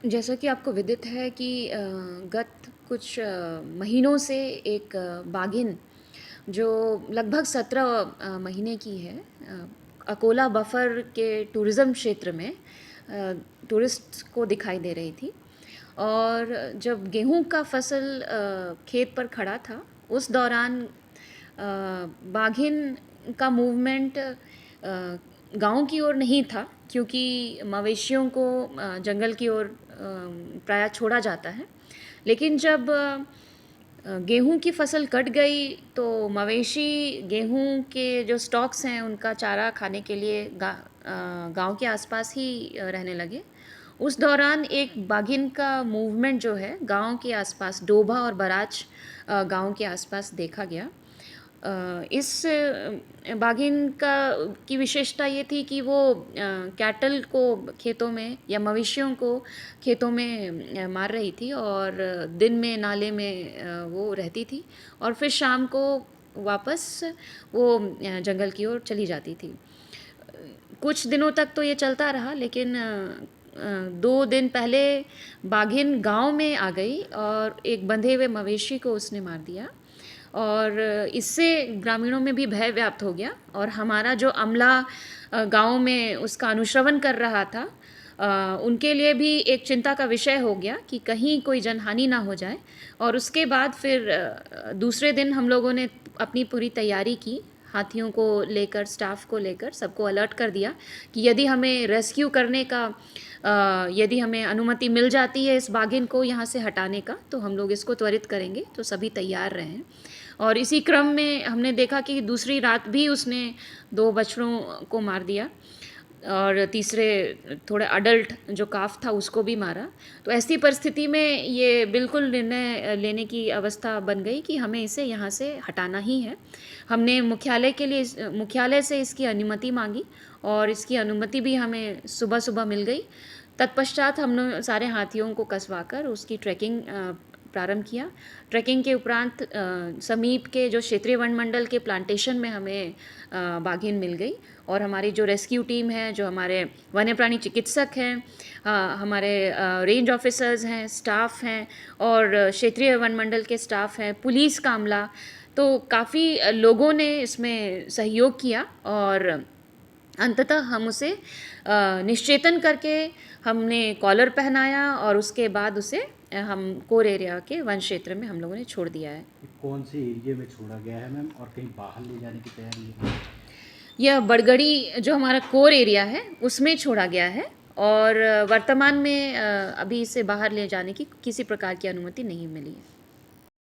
जैसा कि आपको विदित है कि गत कुछ महीनों से एक बाघिन जो लगभग 17 महीने की है, अकोला बफर के टूरिज़्म क्षेत्र में टूरिस्ट को दिखाई दे रही थी। और जब गेहूं का फसल खेत पर खड़ा था, उस दौरान बाघिन का मूवमेंट गांव की ओर नहीं था, क्योंकि मवेशियों को जंगल की ओर प्रायः छोड़ा जाता है। लेकिन जब गेहूं की फसल कट गई तो मवेशी गेहूं के जो स्टॉक्स हैं उनका चारा खाने के लिए गांव के आसपास ही रहने लगे। उस दौरान एक बाघिन का मूवमेंट जो है गांव के आसपास, डोभा और बराच गांव के आसपास देखा गया। इस बाघिन का की विशेषता ये थी कि वो कैटल को खेतों में या मवेशियों को खेतों में मार रही थी, और दिन में नाले में वो रहती थी और फिर शाम को वापस वो जंगल की ओर चली जाती थी। कुछ दिनों तक तो ये चलता रहा, लेकिन 2 दिन पहले बाघिन गांव में आ गई और एक बंधे हुए मवेशी को उसने मार दिया, और इससे ग्रामीणों में भी भय व्याप्त हो गया। और हमारा जो अमला गांव में उसका अनुश्रवण कर रहा था, उनके लिए भी एक चिंता का विषय हो गया कि कहीं कोई जनहानि ना हो जाए। और उसके बाद फिर दूसरे दिन हम लोगों ने अपनी पूरी तैयारी की, हाथियों को लेकर, स्टाफ को लेकर सबको अलर्ट कर दिया कि यदि हमें रेस्क्यू करने का यदि हमें अनुमति मिल जाती है इस बाघिन को यहाँ से हटाने का, तो हम लोग इसको त्वरित करेंगे। तो सभी तैयार रहें। और इसी क्रम में हमने देखा कि दूसरी रात भी उसने 2 बछड़ों को मार दिया, और तीसरे थोड़े अडल्ट जो काफ था उसको भी मारा। तो ऐसी परिस्थिति में ये बिल्कुल निर्णय लेने की अवस्था बन गई कि हमें इसे यहाँ से हटाना ही है। हमने मुख्यालय से इसकी अनुमति मांगी, और इसकी अनुमति भी हमें सुबह सुबह मिल गई। तत्पश्चात हमने सारे हाथियों को कसवाकर उसकी ट्रैकिंग प्रारंभ किया। ट्रैकिंग के उपरांत समीप के जो क्षेत्रीय वन मंडल के प्लांटेशन में हमें बाघिन मिल गई, और हमारी जो रेस्क्यू टीम है, जो हमारे वन्य प्राणी चिकित्सक हैं, हमारे रेंज ऑफिसर्स हैं, स्टाफ हैं, और क्षेत्रीय वन मंडल के स्टाफ हैं, पुलिस का अमला, तो काफ़ी लोगों ने इसमें सहयोग किया। और अंततः हम उसे निश्चेतन करके हमने कॉलर पहनाया, और उसके बाद उसे हम कोर एरिया के वन क्षेत्र में हम लोगों ने छोड़ दिया है। कौन से एरिया में छोड़ा गया है मैम, और कहीं बाहर ले जाने की तैयारी है? यह बड़गड़ी जो हमारा कोर एरिया है उसमें छोड़ा गया है, और वर्तमान में अभी इसे बाहर ले जाने की किसी प्रकार की अनुमति नहीं मिली है।